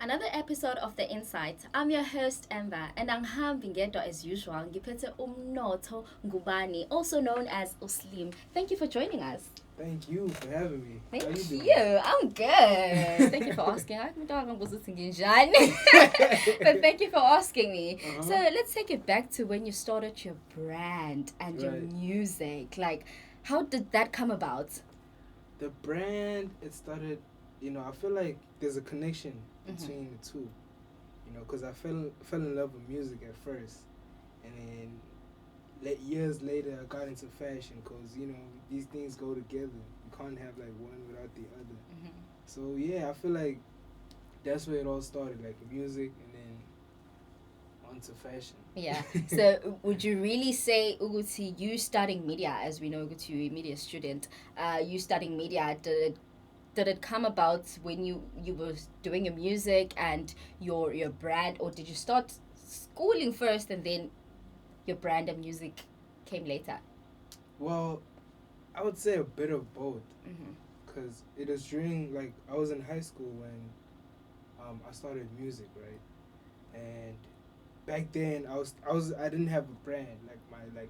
another episode of The Insight. I'm your host, Ember, and angihambi ngedwa as usual. Ngiphethe Mnotho Ngubane, also known as Uslim. Thank you for joining us. Thank you for having me. Thank How you doing? you. I'm good. Thank you for asking. But thank you for asking me. So let's take it back to when you started your brand and your music. Like, how did that come about? The brand, it started, I feel like there's a connection between the two, because I fell in love with music at first, and then years later I got into fashion, because these things go together. You can't have like one without the other. So yeah, I feel like that's where it all started, like music, and then onto fashion. Yeah. So would you really say Uguti, you studying media, as we know Uguti, you're a media student, you studying media, did it come about when you were doing your music and your brand, or did you start schooling first and then your brand and music came later? Well, I would say a bit of both, because it was during, like, I was in high school when I started music, right? And back then I didn't have a brand, like my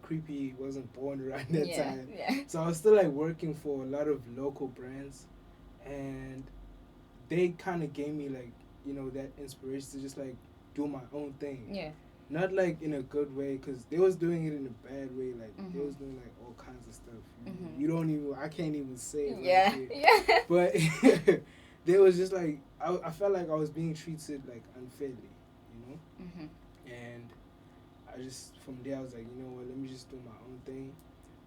Creepy wasn't born around that time. So I was still like working for a lot of local brands, and they kind of gave me like that inspiration to just like do my own thing. Not like in a good way, because they was doing it in a bad way. Like they was doing like all kinds of stuff. You don't even, I can't even say it. But they was just like, I felt like I was being treated like unfairly, and I just, from there I was like, let me just do my own thing.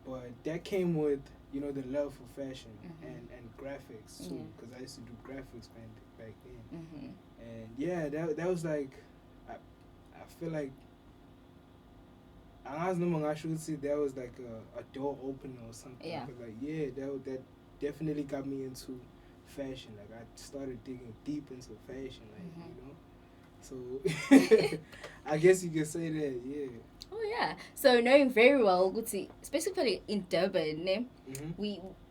But that came with the love for fashion and graphics too, because I used to do graphics back then. And yeah, that was like, I feel like I should say that was like a door opener or something. Like that definitely got me into fashion. Like I started digging deep into fashion, like So I guess you could say that, yeah. Oh yeah. So knowing very well, Guti, specifically in Durban,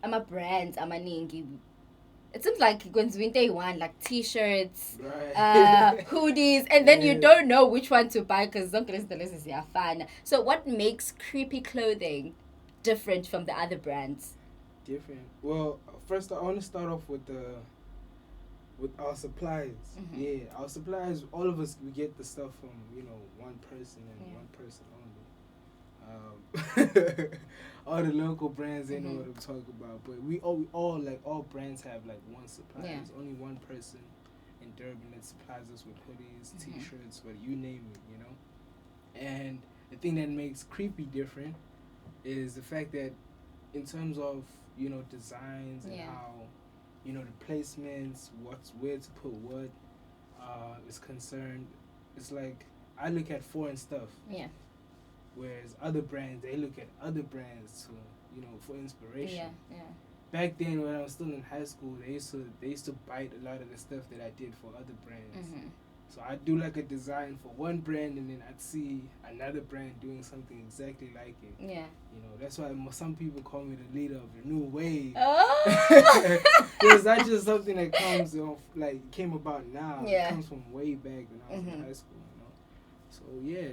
I'm a brand, I'm a ningi. It seems like when winter one, like t-shirts, hoodies, and then you don't know which one to buy because the list is your fan. So what makes Creepy Clothing different from the other brands? Different. Well, first I want to start off with our suppliers. Yeah, our suppliers, all of us, we get the stuff from one person and one person only. All the local brands, they know what I'm talking about, but we all like, all brands have like one supplier. There's only one person in Durban that supplies us with hoodies, t-shirts, but you name it, And the thing that makes Creepy different is the fact that in terms of designs and how the placements, where to put what is concerned, it's like I look at foreign stuff. Whereas other brands, they look at other brands to, for inspiration. Back then, when I was still in high school, they used to bite a lot of the stuff that I did for other brands. So I'd do like a design for one brand, and then I'd see another brand doing something exactly like it. That's why some people call me the leader of the new wave. Because that's just something that comes came about now. It comes from way back when I was in high school. So yeah,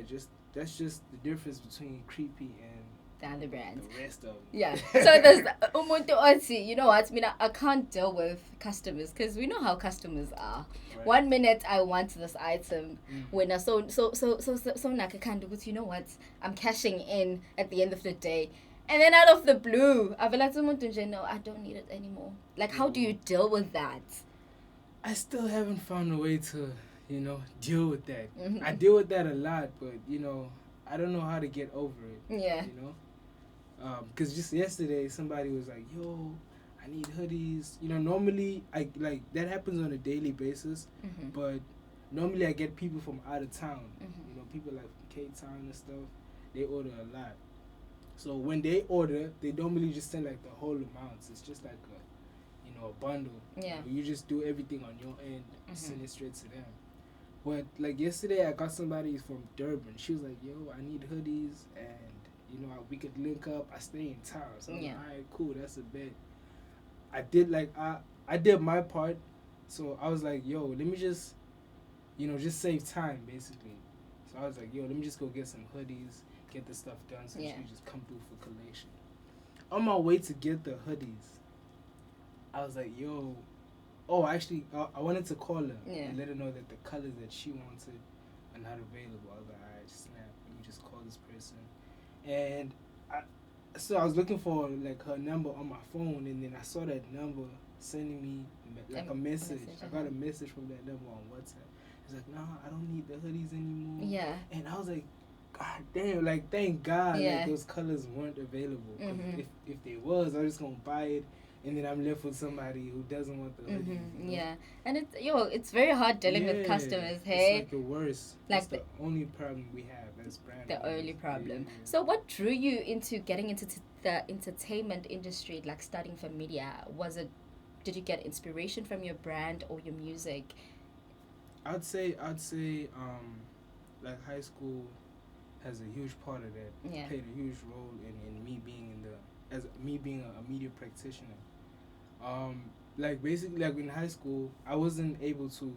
that's just the difference between Creepy and the other brands. The rest of them. Yeah. So there's umuntu othi, you know what? I can't deal with customers because we know how customers are. Right. 1 minute I want this item, when I so you know what? I'm cashing in at the end of the day. And then out of the blue, I feel like no, I don't need it anymore. Like, how do you deal with that? I still haven't found a way to, deal with that. I deal with that a lot, but, I don't know how to get over it. Because just yesterday, somebody was like, yo, I need hoodies. Normally, that happens on a daily basis, but normally I get people from out of town. People like from Cape Town and stuff, they order a lot. So when they order, they don't really just send like the whole amounts. It's just like a bundle. You just do everything on your end, send it straight to them. But like yesterday, I got somebody from Durban. She was like, yo, I need hoodies, and we could link up. I stay in town. So I'm like, all right, cool, that's a bet. I did my part, So I was like, yo, let me just, just save time, basically. So I was like, yo, let me just go get some hoodies, get the stuff done, so she can just come through for collection. On my way to get the hoodies, I was like, yo, actually, I wanted to call her and let her know that the colors that she wanted are not available. I was like, alright, snap, let me just call this person. And so I was looking for like her number on my phone, and then I saw that number sending me like a message. I got a message from that number on WhatsApp. It's like, nah, I don't need the hoodies anymore. Yeah. And I was like, God damn, like thank God like those colors weren't available. If they was, I was just gonna buy it, and then I'm left with somebody who doesn't want the hoodies. Yeah, and it's very hard dealing with customers. Hey, it's like the worst. Like the only problem we have as brand. The only problem. Yeah. So what drew you into getting into the entertainment industry, like studying for media? Did you get inspiration from your brand or your music? I'd say like high school has a huge part of that. Yeah. Played a huge role in me being a media practitioner. Like basically, like in high school, I wasn't able to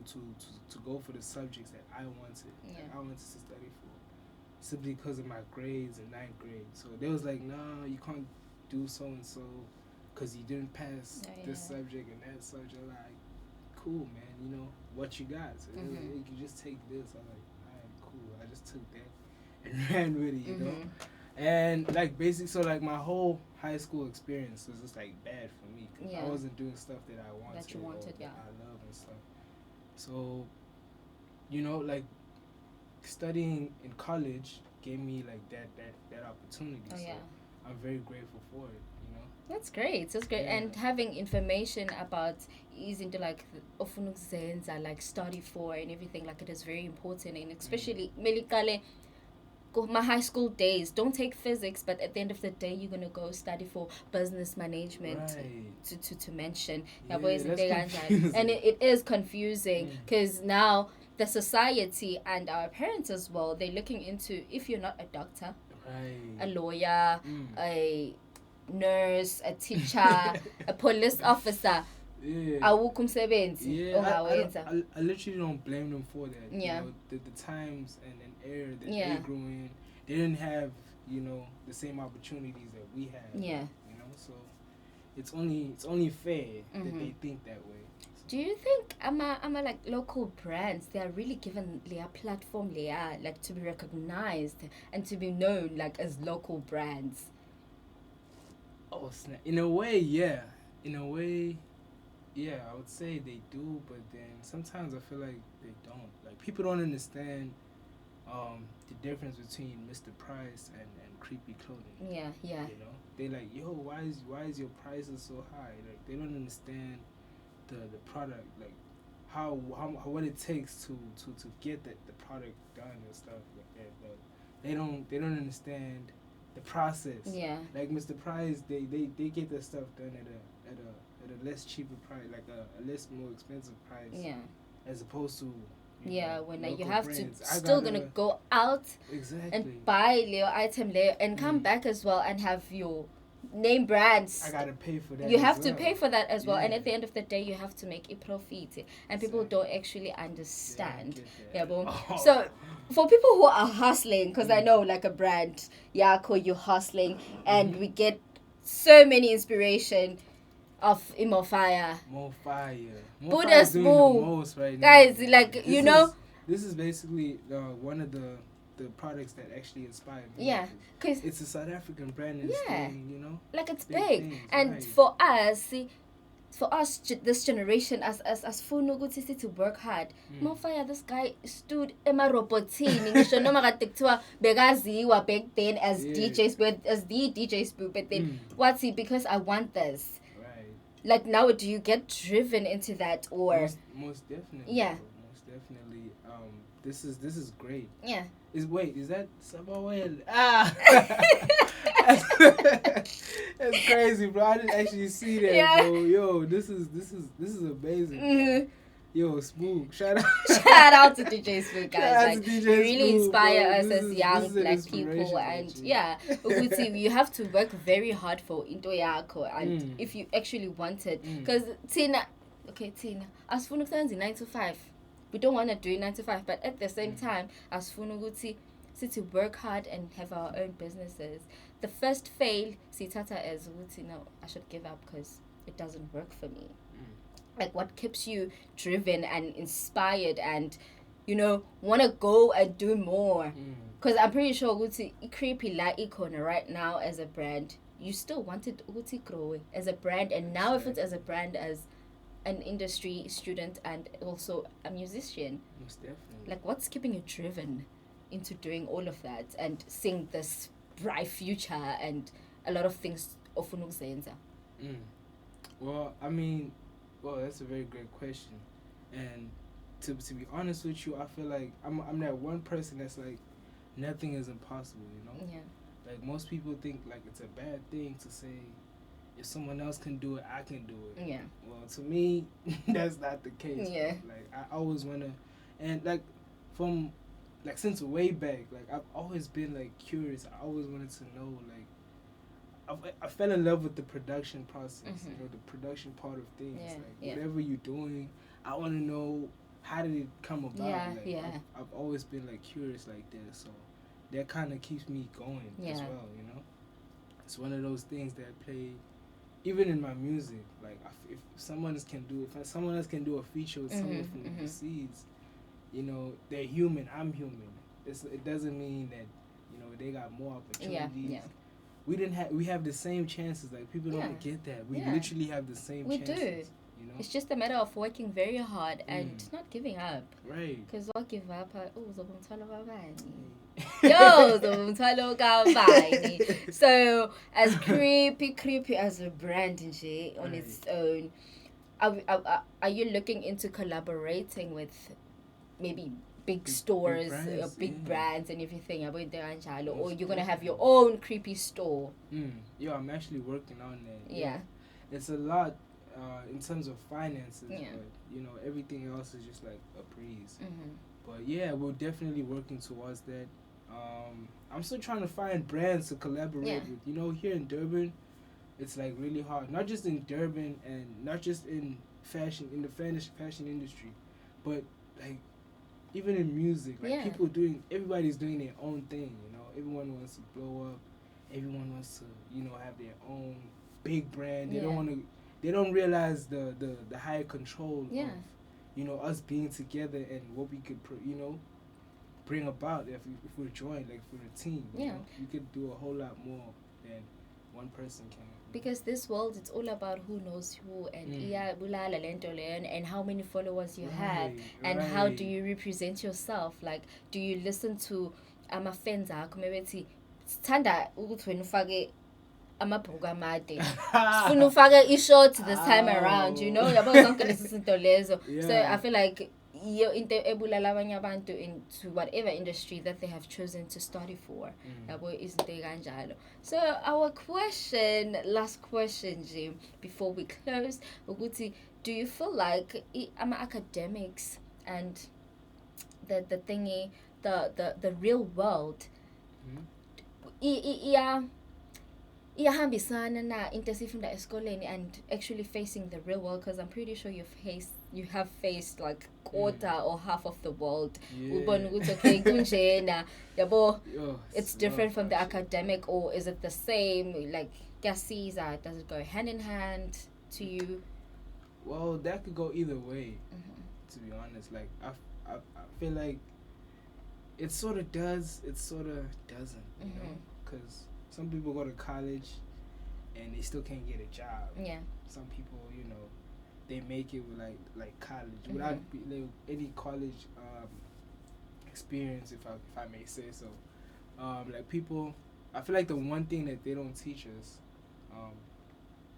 go for the subjects that I wanted. Yeah. That I wanted to study for, simply because of my grades in 9th grade. So they was like, nah, you can't do so and so, because you didn't pass this subject and that subject. I'm like, cool, man. What you got? So they was like, you can just take this. I'm like, alright, cool. I just took that and ran with it, you know. And like basically, so like my whole high school experience was just like bad for me, because I wasn't doing stuff that I wanted. That you wanted, that I love and stuff. So, like studying in college gave me like that opportunity. Oh, yeah. So I'm very grateful for it. That's great. That's great. Yeah. And having information about into like like study for and everything, like it is very important. And especially my high school days, don't take physics, but at the end of the day you're gonna go study for business management, to mention. Yeah, and it is confusing, because now the society and our parents as well, they're looking into, if you're not a doctor, a lawyer, a nurse, a teacher, a police officer, I literally don't blame them for that. Yeah. The times and era that they grew in, they didn't have, the same opportunities that we have. Yeah. So it's only fair that they think that way. So. Do you think like local brands, they are really given their platform like to be recognized and to be known like as local brands? Oh snap! In a way, yeah. Yeah, I would say they do, but then sometimes I feel like they don't. Like, people don't understand the difference between Mr. Price and Creepy Clothing. Yeah. They like, yo, why is your prices so high? Like, they don't understand the product, like how what it takes to get the product done and stuff like that. But they don't understand the process. Yeah. Like Mr. Price, they get their stuff done at a less cheaper price, like a less more expensive price. Yeah. As opposed to when you have brands. to still gonna go out and buy your item there and come back as well and have your name brands. I gotta pay for that. You have to pay for that as well, and at the end of the day, you have to make a profit, and people don't actually understand. So, for people who are hustling, because I know like a brand, you're hustling, and we get so many inspiration of Mo-FAYA. Buddha's Boo. Right guys, like this is basically one of the products that actually inspired me. Yeah, because it's a South African brand. And it's doing, like it's big things, and for us, this generation, as Funugu to work hard. Mo-FAYA, this guy stood emarobotini ngisho noma kade kuthiwa bekaziwa back then as DJs, but as the DJs, but then what's he, because I want this. Like, now, do you get driven into that, or most definitely? Yeah. Most definitely. This is great. Yeah. Is that Sabawel? That's crazy, bro. I didn't actually see that, bro. Yo, this is amazing. Yo, Spook, shout out to DJ Spook, guys. Like, DJ you really Spook, inspire bro. us as young black people, and you have to work very hard for into yako, and if you actually want it, because Tina, okay, Tina, asifuna ukusebenza 9 to 5. We don't want to do 9 to 5, but at the same time, asifuna ukuthi to work hard and have our own businesses. The first fail, sitata as ukuthi, no, I should give up because it doesn't work for me. Like, what keeps you driven and inspired and, you know, want to go and do more? Because I'm pretty sure ukuthi creepy la icona right now as a brand, you still wanted ukuthi grow as a brand, and now if it's as a brand as an industry student and also a musician, most definitely. Like, what's keeping you driven into doing all of that and seeing this bright future and a lot of things ofuna ukuzenza? Well, I mean, that's a very great question, and to be honest with you, I feel like I'm that one person that's like, nothing is impossible, you know? Yeah. Like, most people think like it's a bad thing to say, if someone else can do it, I can do it. Yeah. Well, to me, that's not the case. Yeah. Like, I always wanna, and like from like since way back, like I've always been like curious. I always wanted to know, like, I fell in love with the production process. You know, the production part of things. Yeah. Like, whatever you're doing, I want to know, how did it come about? Yeah. Like, I've always been like curious like that. So that kind of keeps me going as well. You know, it's one of those things that play. Even in my music, like, if someone else can do a feature with someone from overseas, you know, they're human, I'm human. It doesn't mean that, you know, they got more opportunities. Yeah. We have the same chances. Like, people don't get that. We literally have the same chances. We do. You know? It's just a matter of working very hard and not giving up. Right. Because what give up? So as creepy as a brand on its own, are you looking into collaborating with maybe big stores, big brands and everything, or you're gonna have your own creepy store? Yeah, I'm actually working on that. Yeah. It's a lot in terms of finances, but you know, everything else is just like a breeze. But yeah, we're definitely working towards that. I'm still trying to find brands to collaborate with. You know, here in Durban, it's like really hard. Not just in Durban and not just in fashion, in the fashion industry, but like even in music. Like everybody's doing their own thing. You know, everyone wants to blow up. Everyone wants to, you know, have their own big brand. They don't realize the higher control of, you know, us being together and what we could, you know, bring about if we're joined, like, for a team. You know? We could do a whole lot more than one person can. Because this world, it's all about who knows who and and how many followers you have and how do you represent yourself. Like, do you listen to fans akho mebethi sithanda ukuthi wena ufake amabhuku amade sifuna ufake i-short this time around, you know, yabo zonke lezi zinto lezo. So I feel like iyo into ebulala abanye abantu into whatever industry that they have chosen to study for, yabo izinto kanjalo. So our last question nje before we close, ukuthi, do you feel like academics and the thingy, the real world iyahambisana na into esifunda esikoleni and actually facing the real world? Because I'm pretty sure you have faced like quarter or half of the world. Okay, kunjena yabo, it's different from the academic, or is it the same? Like, does it go hand in hand to you? Well, that could go either way, to be honest. Like, I feel like it sort of does, it sort of doesn't, you know, because some people go to college and they still can't get a job. Yeah. Some people, you know, they make it with like college without any college experience, if I may say so. Like, people, I feel like the one thing that they don't teach us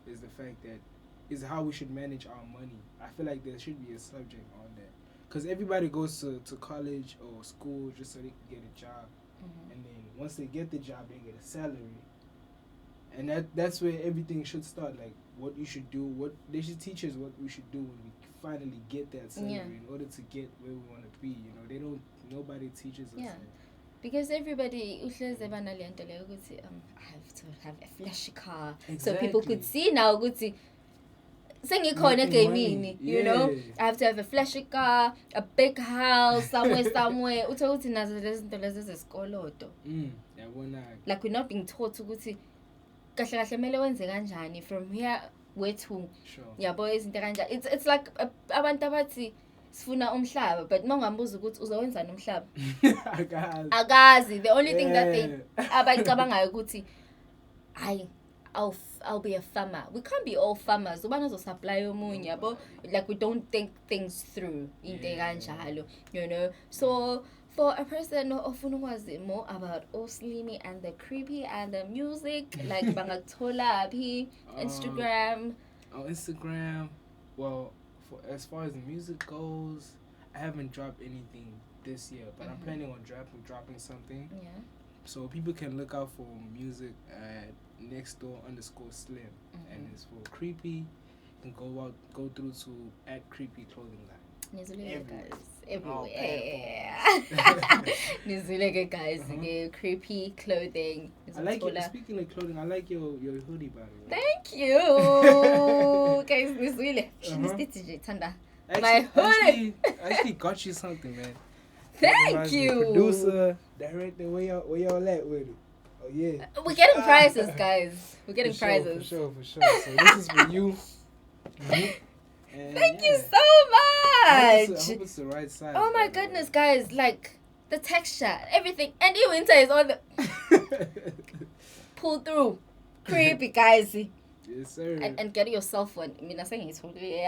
is the fact that is how we should manage our money. I feel like there should be a subject on that, because everybody goes to college or school just so they can get a job. And then once they get the job, they get a salary, and that's where everything should start. Like, what you should do, what they should teach us, what we should do when we finally get that salary in order to get where we want to be. You know, nobody teaches us that. Because everybody I have to have a flashy car, so people could see now. sengikhona gaming, you know, I have to have a flashy car, a big house somewhere. Uthola ukuthi nazo lezi zinto lezi zesikoloto. Like we're not being taught ukuthi kahle kahle mele wenze kanjani from here where to. Yabo izinto kanjani. It's like abantu abathi sifuna umhlaba, but mangambuza ukuthi uzowenza nomhlaba. Akazi. The only thing that they abayicabangayo ukuthi I'll be a farmer. We can't be all farmers. Ubani supply omunye yabo. Like we don't think things through into kanjalo, you know. So for a person who ofuna ukwazi more about Oslimi and the creepy and the music, like bangakuthola aphi Instagram. On Instagram, well, as far as the music goes, I haven't dropped anything this year, but I'm planning on dropping something. Yeah. So people can look out for music at nextdoor_slim, and it's for creepy. You can go through to at creepyclothingline. Everywhere. Nizuleke guys, creepy clothing. I like it. Speaking of clothing, I like your hoodie, by the way. Thank you, guys. Nizule. My hoodie. I actually got you something, man. Thank you. Producer, director, where y'all at with it? Oh yeah. We're getting prizes, guys. We're getting prizes. For sure. So this is for you. Thank you so much. I hope it's the right size. Oh my goodness, guys! Like the texture, everything, and you winter is all the pull through, creepy guys. Yes, sir. And get yourself one. I mean, I'm saying it's free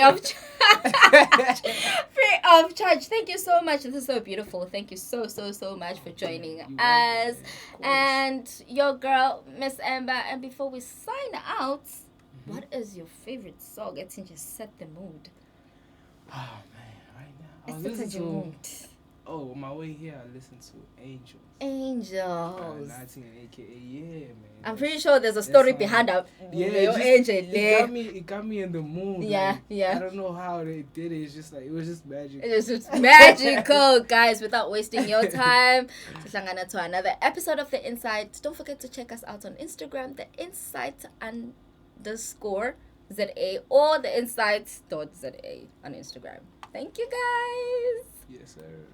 of charge. Free of charge. Thank you so much. This is so beautiful. Thank you so much for joining us. And your girl, Miss Amber. And before we sign out, what is your favorite song? It can just set the mood. Oh man, right now I It's listen such a mood. Oh, on my way here, I listened to Angels. 19 aka yeah, man. I'm pretty sure there's a story behind that. Angel. It got me in the mood. Yeah. I don't know how they did it. It's just like it was just magic. It was just magical, guys. Without wasting your time, to another episode of The Insight. Don't forget to check us out on Instagram, The Insight_ZA or The Insight.ZA on Instagram. Thank you, guys. Yes, sir.